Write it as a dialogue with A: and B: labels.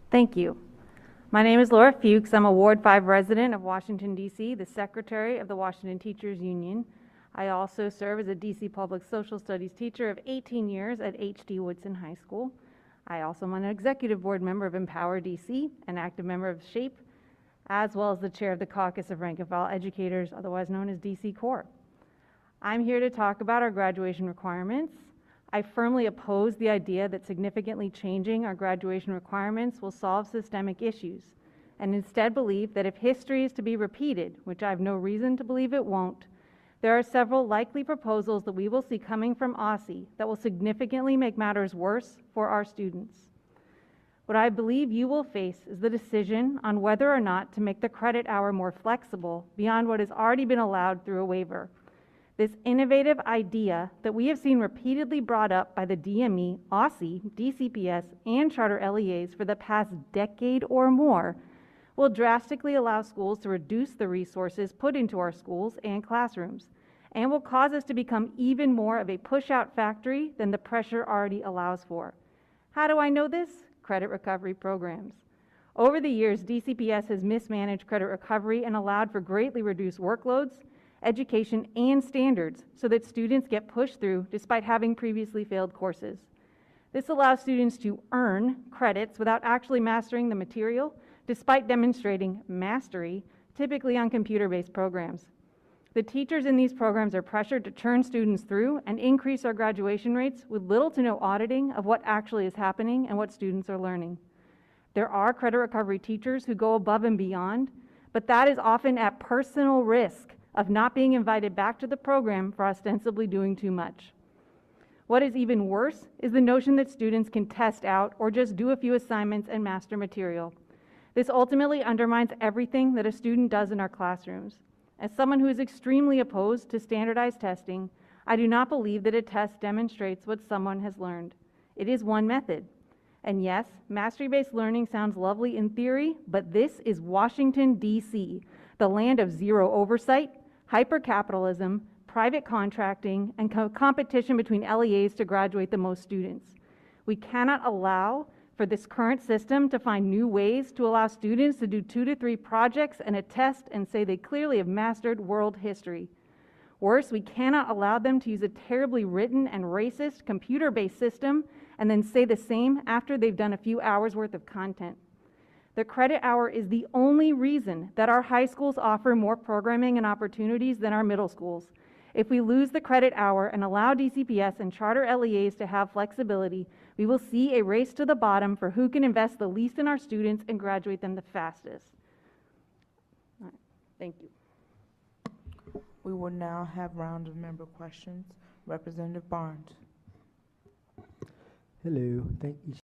A: Thank you. My name is Laura Fuchs. I'm a Ward 5 resident of Washington, D.C., the Secretary of the Washington Teachers Union. I also serve as a D.C. Public Social Studies teacher of 18 years at H.D. Woodson High School. I also am an executive board member of Empower D.C., an active member of SHAPE, as well as the chair of the Caucus of Rank and File Educators, otherwise known as D.C. Core. I'm here to talk about our graduation requirements. I firmly oppose the idea that significantly changing our graduation requirements will solve systemic issues, and instead believe that if history is to be repeated, which I have no reason to believe it won't, there are several likely proposals that we will see coming from OSSE that will significantly make matters worse for our students. What I believe you will face is the decision on whether or not to make the credit hour more flexible beyond what has already been allowed through a waiver. This innovative idea that we have seen repeatedly brought up by the DME, OSSE, DCPS, and charter LEAs for the past decade or more will drastically allow schools to reduce the resources put into our schools and classrooms, and will cause us to become even more of a push-out factory than the pressure already allows for. How do I know this? Credit recovery programs. Over the years, DCPS has mismanaged credit recovery and allowed for greatly reduced workloads, education, and standards so that students get pushed through despite having previously failed courses. This allows students to earn credits without actually mastering the material, despite demonstrating mastery, typically on computer-based programs. The teachers in these programs are pressured to churn students through and increase our graduation rates with little to no auditing of what actually is happening and what students are learning. There are credit recovery teachers who go above and beyond, but that is often at personal risk of not being invited back to the program for ostensibly doing too much. What is even worse is the notion that students can test out or just do a few assignments and master material. This ultimately undermines everything that a student does in our classrooms. As someone who is extremely opposed to standardized testing, I do not believe that a test demonstrates what someone has learned. It is one method. And yes, mastery-based learning sounds lovely in theory, but this is Washington, D.C., the land of zero oversight, hyper-capitalism, private contracting, and competition between LEAs to graduate the most students. We cannot allow for this current system to find new ways to allow students to do 2 to 3 projects and a test and say they clearly have mastered world history. Worse, we cannot allow them to use a terribly written and racist computer-based system and then say the same after they've done a few hours worth of content. The credit hour is the only reason that our high schools offer more programming and opportunities than our middle schools. If we lose the credit hour and allow DCPS and charter LEAs to have flexibility, we will see a race to the bottom for who can invest the least in our students and graduate them the fastest. All right. Thank you.
B: We will now have round of member questions. Representative Barnes.
C: Hello. Thank you.